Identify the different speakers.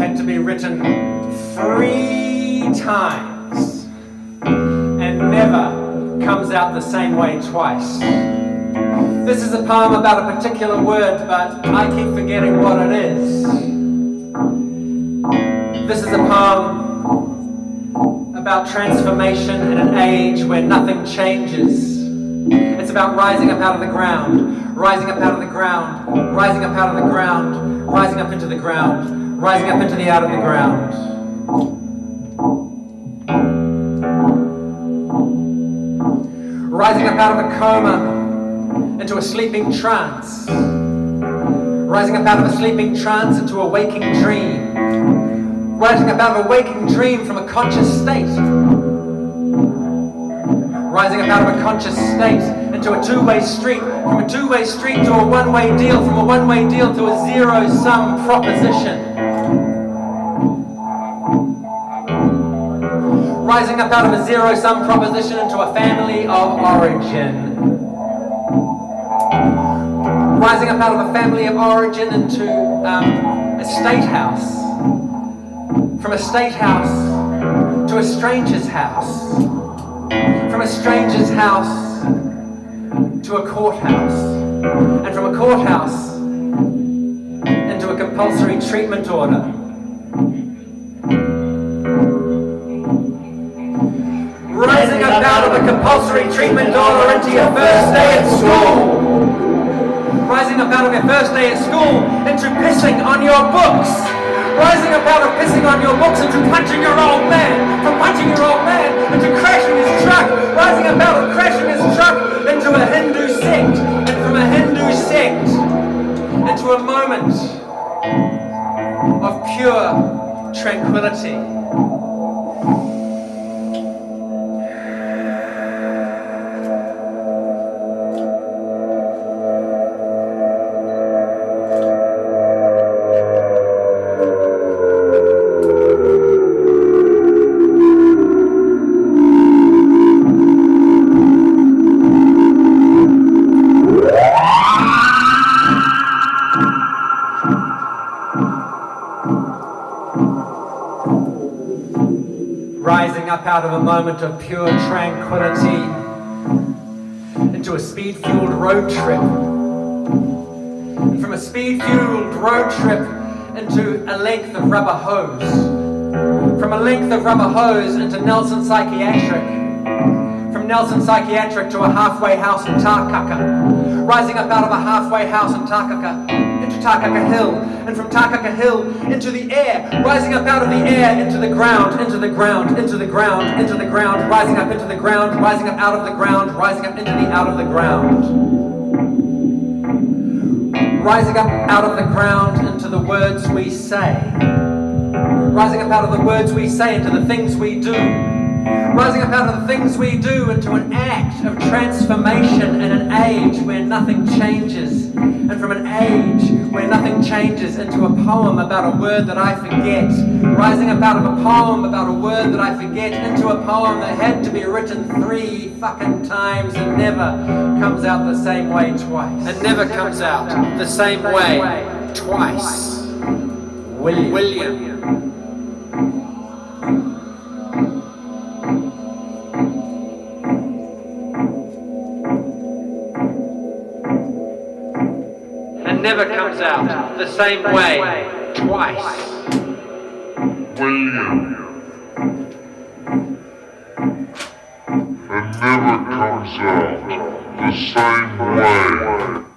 Speaker 1: had to be written 3 times and never comes out the same way twice. This is a poem about a particular word, but I keep forgetting what it is. This is a poem about transformation in an age where nothing changes. It's about rising up out of the ground, rising up out of the ground, rising up out of the ground, rising up into the ground, rising up into the out of the ground. Rising up out of a coma into a sleeping trance. Rising up out of a sleeping trance into a waking dream. Rising up out of a waking dream from a conscious state. Rising up out of a conscious state into a two-way street, from a two-way street to a one-way deal, from a one-way deal to a zero-sum proposition. Rising up out of a zero-sum proposition into a family of origin. Rising up out of a family of origin into a state house. From a state house to a stranger's house. From a stranger's house to a courthouse. And from a courthouse into a compulsory treatment order. Rising up out of a compulsory treatment order into your first day at school. Rising up out of your first day at school into pissing on your books. Rising up out of pissing on your books into punching your old man. From punching your old man into crashing his truck. Rising up out of crashing his truck into a Hindu sect. And from a Hindu sect into a moment of pure tranquility. Rising up out of a moment of pure tranquility into a speed-fueled road trip. And from a speed-fueled road trip into a length of rubber hose. From a length of rubber hose into Nelson Psychiatric. From Nelson Psychiatric to a halfway house in Tākaka. Rising up out of a halfway house in Tākaka into Tākaka Hill. And from Tākaka Hill into the air, rising up out of the air into the ground, into the ground, into the ground, into the ground, rising up into the ground, rising up out of the ground, rising up into the out of the ground. Rising up out of the ground into the words we say. Rising up out of the words we say into the things we do. Rising up out of the things we do into an act of transformation in an age where nothing changes. And from an age where nothing changes into a poem about a word that I forget. Rising up out of a poem about a word that I forget into a poem that had to be written 3 fucking times and never comes out the same way twice. It never comes out the same way twice. William. Never comes out the same way twice.
Speaker 2: William. It never comes out the same way